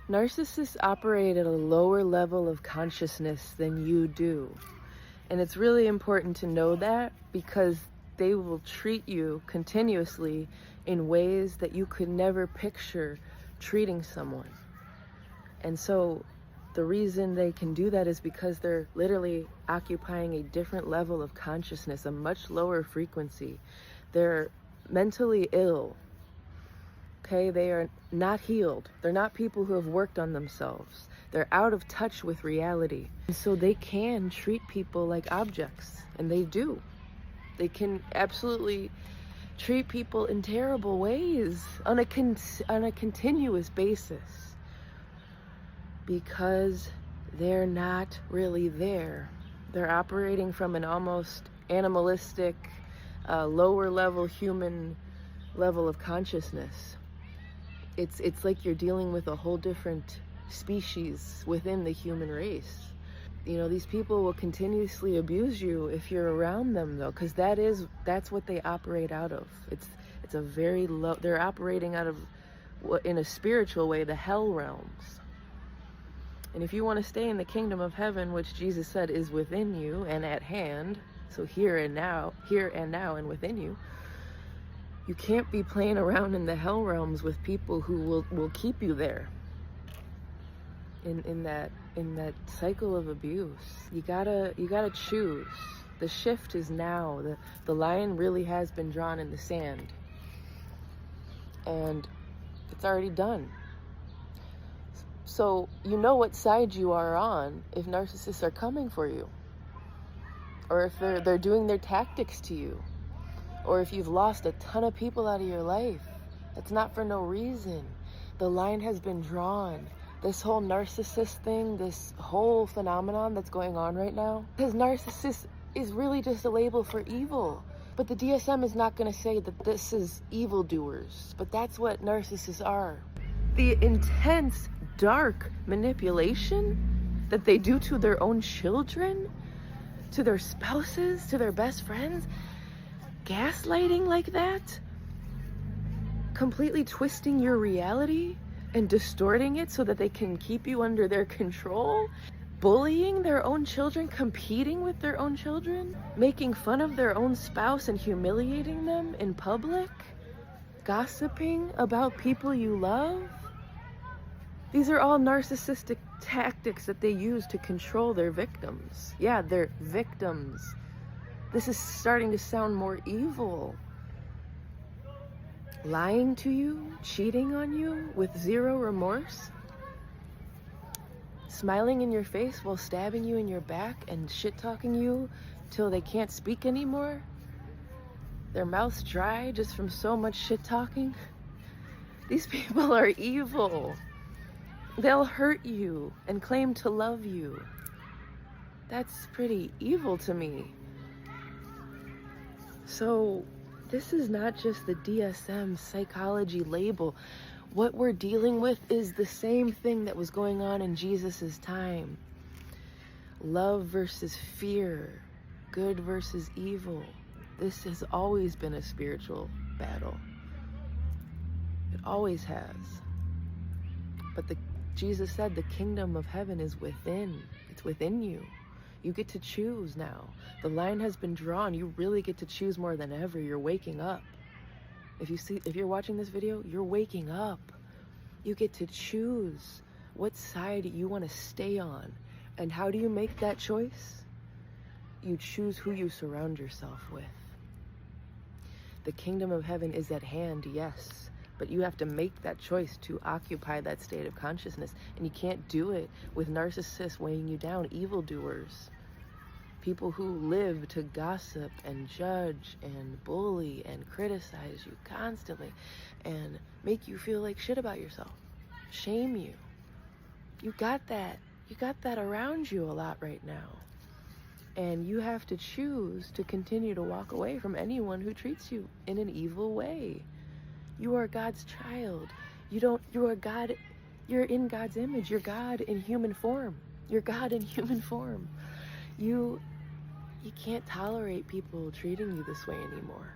Narcissists operate at a lower level of consciousness than you do. And it's really important to know that, because they will treat you continuously in ways that you could never picture treating someone. And so the reason they can do that is because they're literally occupying a different level of consciousness, a much lower frequency. They're mentally ill. Okay, they are not healed. They're not people who have worked on themselves. They're out of touch with reality. And so they can treat people like objects, and they do. They can absolutely treat people in terrible ways on a continuous basis, because they're not really there. They're operating from an almost animalistic, lower level human level of consciousness. It's like you're dealing with a whole different species within the human race. You know, these people will continuously abuse you if you're around them, though, because that's what they operate out of. It's a very low. They're operating out of, in a spiritual way, the hell realms. And if you want to stay in the kingdom of heaven, which Jesus said is within you and at hand, so here and now and within you, you can't be playing around in the hell realms with people who will keep you there in that cycle of abuse. You gotta choose. The shift is now. The line really has been drawn in the sand, and it's already done. So you know what side you are on if narcissists are coming for you, or if they're doing their tactics to you, or if you've lost a ton of people out of your life. That's not for no reason. The line has been drawn. This whole narcissist thing, this whole phenomenon that's going on right now, because narcissist is really just a label for evil. But the DSM is not going to say that this is evildoers, but that's what narcissists are. The intense, dark manipulation that they do to their own children, to their spouses, to their best friends, gaslighting like that, completely twisting your reality and distorting it so that they can keep you under their control, bullying their own children, competing with their own children, making fun of their own spouse and humiliating them in public, gossiping about people you love. These are all narcissistic tactics that they use to control their victims. Yeah, they're victims. This is starting to sound more evil. Lying to you, cheating on you with zero remorse, smiling in your face while stabbing you in your back and shit-talking you till they can't speak anymore. Their mouths dry just from so much shit-talking. These people are evil. They'll hurt you and claim to love you. That's pretty evil to me. So this is not just the DSM psychology label. What we're dealing with is the same thing that was going on in Jesus's time. Love versus fear, good versus evil. This has always been a spiritual battle. It always has. But Jesus said the kingdom of heaven is within. It's within you. You get to choose now. The line has been drawn. You really get to choose more than ever. You're waking up. If you're watching this video, you're waking up. You get to choose what side you want to stay on. And how do you make that choice? You choose who you surround yourself with. The kingdom of heaven is at hand, yes. But you have to make that choice to occupy that state of consciousness. And you can't do it with narcissists weighing you down, evildoers. People who live to gossip and judge and bully and criticize you constantly and make you feel like shit about yourself. Shame you. You got that. You got that around you a lot right now. And you have to choose to continue to walk away from anyone who treats you in an evil way. You are God's child. You are God. You're in God's image. You're God in human form. You're God in human form. You can't tolerate people treating you this way anymore.